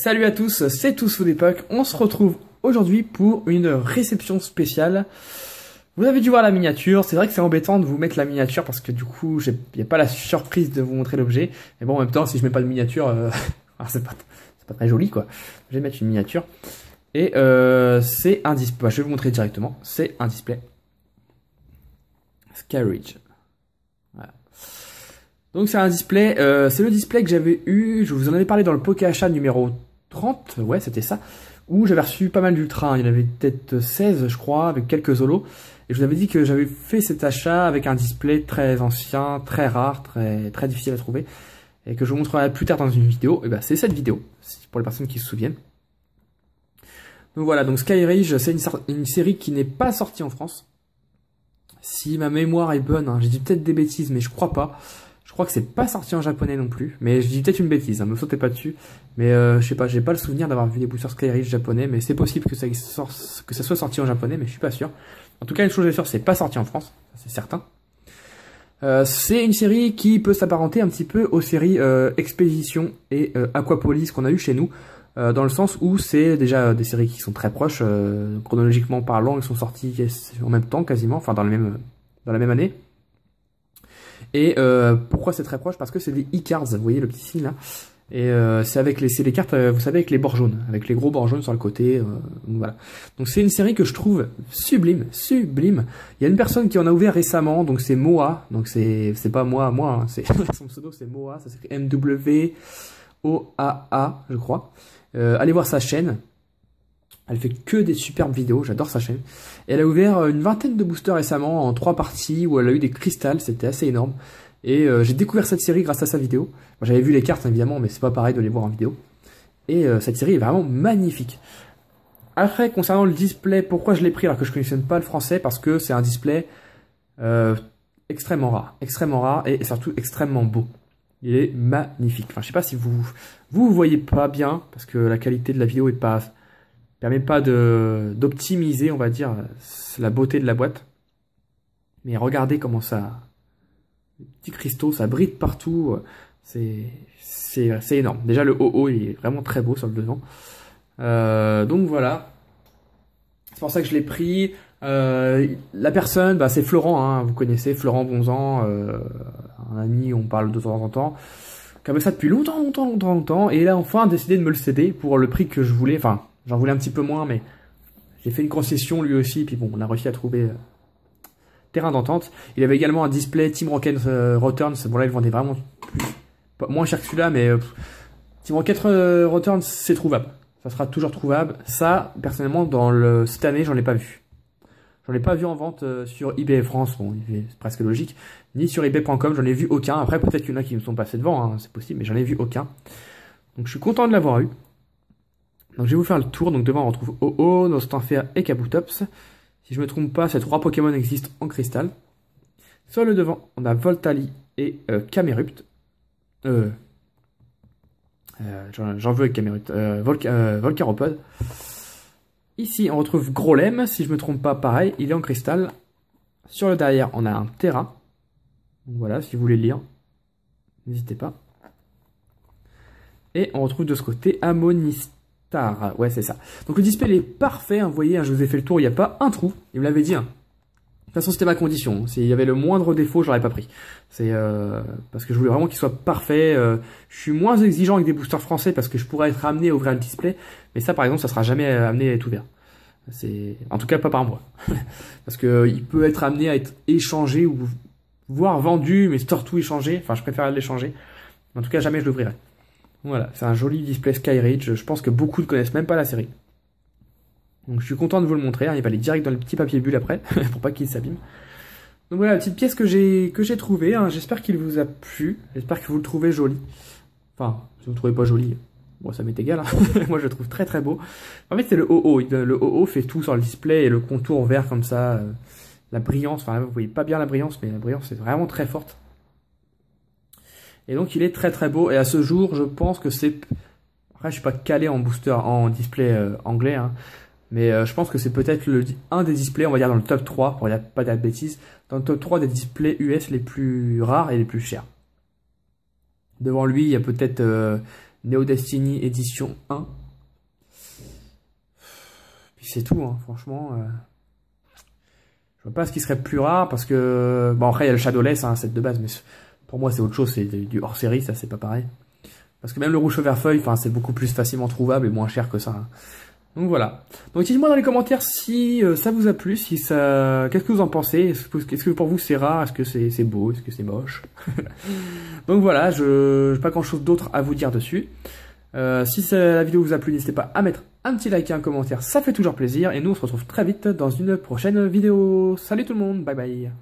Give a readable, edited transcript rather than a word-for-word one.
Salut à tous, c'est Tous d'époque. On se retrouve aujourd'hui pour une réception spéciale. Vous avez dû voir la miniature. C'est vrai que c'est embêtant de vous mettre la miniature parce que du coup, il n'y a pas la surprise de vous montrer l'objet. Mais bon, en même temps, si je mets pas de miniature, c'est pas très joli quoi. Je vais mettre une miniature. Et c'est un display. Je vais vous montrer directement. C'est un display Skyridge. Voilà. Donc c'est un display, c'est le display que j'avais eu, je vous en avais parlé dans le Poké Achat numéro 30, ouais c'était ça, où j'avais reçu pas mal d'ultra, il y en avait peut-être 16 je crois, avec quelques holos, et je vous avais dit que j'avais fait cet achat avec un display très ancien, très rare, très difficile à trouver, et que je vous montrerai plus tard dans une vidéo, et ben c'est cette vidéo, pour les personnes qui se souviennent. Donc voilà, donc Skyridge, c'est une série qui n'est pas sortie en France. Si ma mémoire est bonne, hein, j'ai dit peut-être des bêtises, mais je crois pas. Je crois que c'est pas sorti en japonais non plus, mais je dis peut-être une bêtise, hein, me sautez pas dessus. Mais je sais pas, j'ai pas le souvenir d'avoir vu des boosters Skyridge japonais, mais c'est possible que ça soit sorti en japonais, mais je suis pas sûr. En tout cas, une chose est sûre, c'est pas sorti en France, c'est certain. C'est une série qui peut s'apparenter un petit peu aux séries Expédition et Aquapolis qu'on a eu chez nous, dans le sens où c'est déjà des séries qui sont très proches, chronologiquement parlant, ils sont sortis en même temps quasiment, enfin dans la même année. Et pourquoi c'est très proche? Parce que c'est des e-cards, vous voyez le petit signe là. Et c'est les cartes, vous savez, avec les bords jaunes, avec les gros bords jaunes sur le côté. Donc voilà. Donc c'est une série que je trouve sublime, sublime. Il y a une personne qui en a ouvert récemment, donc c'est Moa. Donc c'est pas moi, hein, c'est son pseudo, c'est Moa. Ça s'écrit M-W-O-A-A, je crois. Allez voir sa chaîne. Elle fait que des superbes vidéos, j'adore sa chaîne. Et elle a ouvert une vingtaine de boosters récemment en 3 parties où elle a eu des cristals, c'était assez énorme. Et j'ai découvert cette série grâce à sa vidéo. J'avais vu les cartes évidemment, mais c'est pas pareil de les voir en vidéo. Et cette série est vraiment magnifique. Après, concernant le display, pourquoi je l'ai pris alors que je ne connaissais pas le français? Parce que c'est un display extrêmement rare et surtout extrêmement beau. Il est magnifique. Enfin, je sais pas si vous voyez pas bien, parce que la qualité de la vidéo permet pas d'optimiser, on va dire, la beauté de la boîte. Mais regardez comment ça, les petits cristaux, ça brille partout. C'est énorme. Déjà le haut, il est vraiment très beau sur le devant. Donc voilà. C'est pour ça que je l'ai pris. La personne, bah, c'est Florent, hein, vous connaissez Florent Bonzan, un ami, on parle de temps en temps, qui avait ça depuis longtemps, et il a enfin décidé de me le céder pour le prix que je voulais. Enfin, j'en voulais un petit peu moins, mais j'ai fait une concession lui aussi, puis bon, on a réussi à trouver terrain d'entente. Il avait également un display Team Rocket Returns. Bon là, il vendait vraiment moins cher que celui-là, mais Team Rocket Returns, c'est trouvable. Ça sera toujours trouvable. Ça, personnellement, cette année, j'en ai pas vu. J'en ai pas vu en vente sur eBay France, bon, c'est presque logique, ni sur ebay.com, j'en ai vu aucun. Après, peut-être qu'il y en a qui me sont passés devant, hein, c'est possible, mais j'en ai vu aucun. Donc, je suis content de l'avoir eu. Donc, je vais vous faire le tour. Donc, devant, on retrouve Oh-Oh, Nostanfer et Kabutops. Si je me trompe pas, ces 3 Pokémon existent en cristal. Sur le devant, on a Voltali et Camerupt. J'en veux avec Camerupt. Volcaropod. Ici, on retrouve Grolem, si je me trompe pas, pareil, il est en cristal. Sur le derrière, on a un Terra. Donc voilà, si vous voulez lire, n'hésitez pas. Et on retrouve de ce côté Amonistar. Ouais, c'est ça. Donc le display il est parfait, hein, vous voyez, hein, je vous ai fait le tour, il n'y a pas un trou. Il me l'avait dit. Hein. De toute façon, c'était ma condition. S'il y avait le moindre défaut, je l'aurais pas pris. C'est parce que je voulais vraiment qu'il soit parfait. Je suis moins exigeant avec des boosters français parce que je pourrais être amené à ouvrir le display. Mais ça, par exemple, ça sera jamais amené à être ouvert. En tout cas, pas par moi. Parce que il peut être amené à être échangé ou voire vendu, mais surtout échangé. Enfin, je préfère l'échanger. En tout cas, jamais je l'ouvrirai. Voilà, c'est un joli display Skyridge. Je pense que beaucoup ne connaissent même pas la série. Donc je suis content de vous le montrer, hein, il va aller direct dans le petit papier bulle après, pour pas qu'il s'abîme. Donc voilà la petite pièce que j'ai trouvée, hein. J'espère qu'il vous a plu, j'espère que vous le trouvez joli. Enfin, si vous le trouvez pas joli, bon ça m'est égal, hein. Moi je le trouve très très beau. En fait c'est le OO, le OO fait tout sur le display et le contour vert comme ça, la brillance, enfin vous voyez pas bien la brillance, mais la brillance est vraiment très forte. Et donc il est très très beau, et à ce jour je pense que c'est... Après je suis pas calé en booster, en display anglais, hein. Mais je pense que c'est peut-être un des displays, on va dire dans le top 3, pour pas dire de bêtises, dans le top 3 des displays US les plus rares et les plus chers. Devant lui, il y a peut-être Neo Destiny édition 1. Puis c'est tout, hein, franchement. Je vois pas ce qui serait plus rare parce que... Bon, après, il y a le Shadowless, un set de base, mais pour moi, c'est autre chose, c'est du hors-série, ça, c'est pas pareil. Parce que même le rouge Chauverfeuille, enfin, c'est beaucoup plus facilement trouvable et moins cher que ça, hein. Donc voilà. Donc dites-moi dans les commentaires si ça vous a plu, si ça, qu'est-ce que vous en pensez? Est-ce que pour vous c'est rare? Est-ce que c'est beau? Est-ce que c'est moche? Donc voilà, je n'ai pas grand-chose d'autre à vous dire dessus. Si la vidéo vous a plu, n'hésitez pas à mettre un petit like et un commentaire, ça fait toujours plaisir. Et nous on se retrouve très vite dans une prochaine vidéo. Salut tout le monde, bye bye.